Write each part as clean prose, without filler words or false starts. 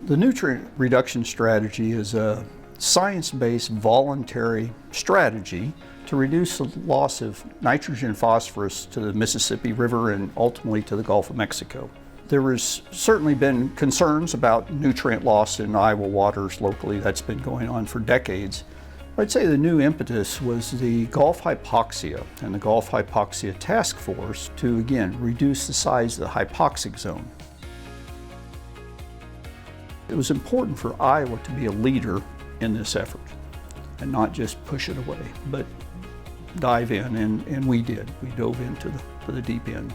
The nutrient reduction strategy is a science-based voluntary strategy to reduce the loss of nitrogen and phosphorus to the Mississippi River and ultimately to the Gulf of Mexico. There has certainly been concerns about nutrient loss in Iowa waters locally. That's been going on for decades. I'd say the new impetus was the Gulf Hypoxia and the Gulf Hypoxia Task Force to, again, reduce the size of the hypoxic zone. It was important for Iowa to be a leader in this effort and not just push it away, but dive in, and we did. We dove into the deep end.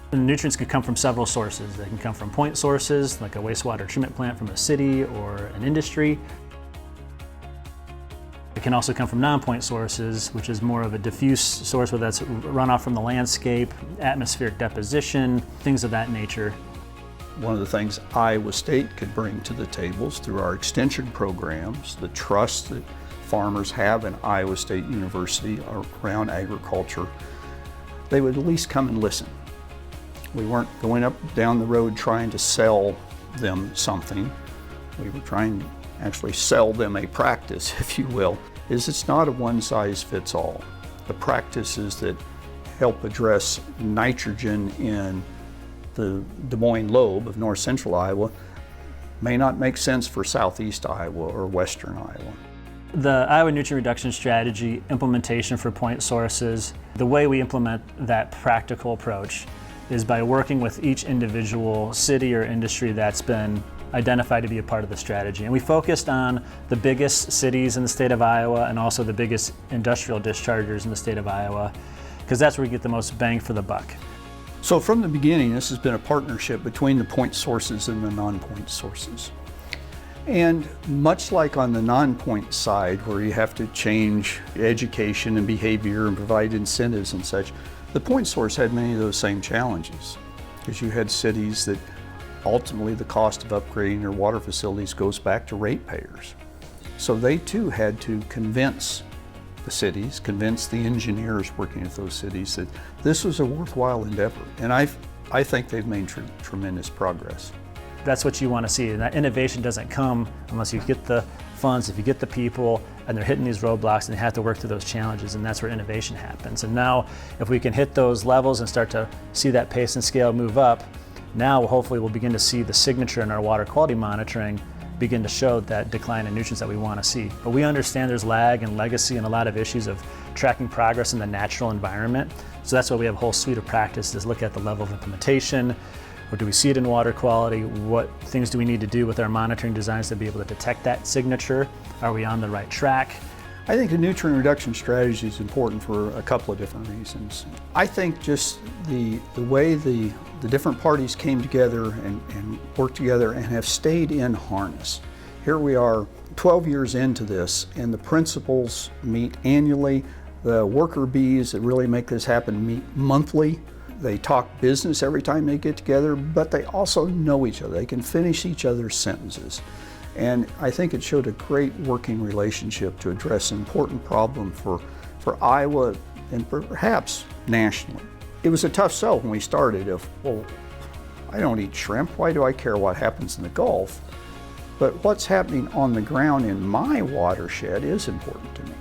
The nutrients can come from several sources. They can come from point sources, like a wastewater treatment plant from a city or an industry. It can also come from non-point sources, which is more of a diffuse source, whether that's runoff from the landscape, atmospheric deposition, things of that nature. One of the things Iowa State could bring to the table is through our extension programs, the trust that farmers have in Iowa State University around agriculture. They would at least come and listen. We weren't going up down the road trying to sell them something. We were trying to actually sell them a practice, if you will. It's not a one-size-fits-all. The practices that help address nitrogen in the Des Moines lobe of north central Iowa may not make sense for southeast Iowa or western Iowa. The Iowa Nutrient Reduction Strategy implementation for point sources, the way we implement that practical approach is by working with each individual city or industry that's been identified to be a part of the strategy. And we focused on the biggest cities in the state of Iowa and also the biggest industrial dischargers in the state of Iowa, because that's where we get the most bang for the buck. So from the beginning, this has been a partnership between the point sources and the non-point sources. And much like on the non-point side, where you have to change education and behavior and provide incentives and such, the point source had many of those same challenges, because you had cities that ultimately the cost of upgrading their water facilities goes back to ratepayers. So they too had to convince the cities, convince the engineers working at those cities that this was a worthwhile endeavor. And I think they've made tremendous progress. That's what you want to see, and that innovation doesn't come unless you get the funds, if you get the people, and they're hitting these roadblocks and they have to work through those challenges, and that's where innovation happens. And now, if we can hit those levels and start to see that pace and scale move up, now hopefully we'll begin to see the signature in our water quality monitoring begin to show that decline in nutrients that we want to see. But we understand there's lag and legacy and a lot of issues of tracking progress in the natural environment. So that's why we have a whole suite of practices, look at the level of implementation, or do we see it in water quality? What things do we need to do with our monitoring designs to be able to detect that signature? Are we on the right track? I think the nutrient reduction strategy is important for a couple of different reasons. I think just the way the different parties came together and worked together and have stayed in harness. Here we are 12 years into this, and the principals meet annually. The worker bees that really make this happen meet monthly. They talk business every time they get together, but they also know each other. They can finish each other's sentences. And I think it showed a great working relationship to address an important problem for Iowa and perhaps nationally. It was a tough sell when we started of, well, I don't eat shrimp, why do I care what happens in the Gulf? But what's happening on the ground in my watershed is important to me.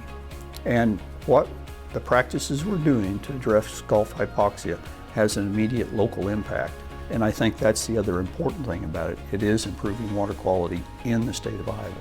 And what the practices we're doing to address Gulf hypoxia has an immediate local impact. And I think that's the other important thing about it. It is improving water quality in the state of Iowa.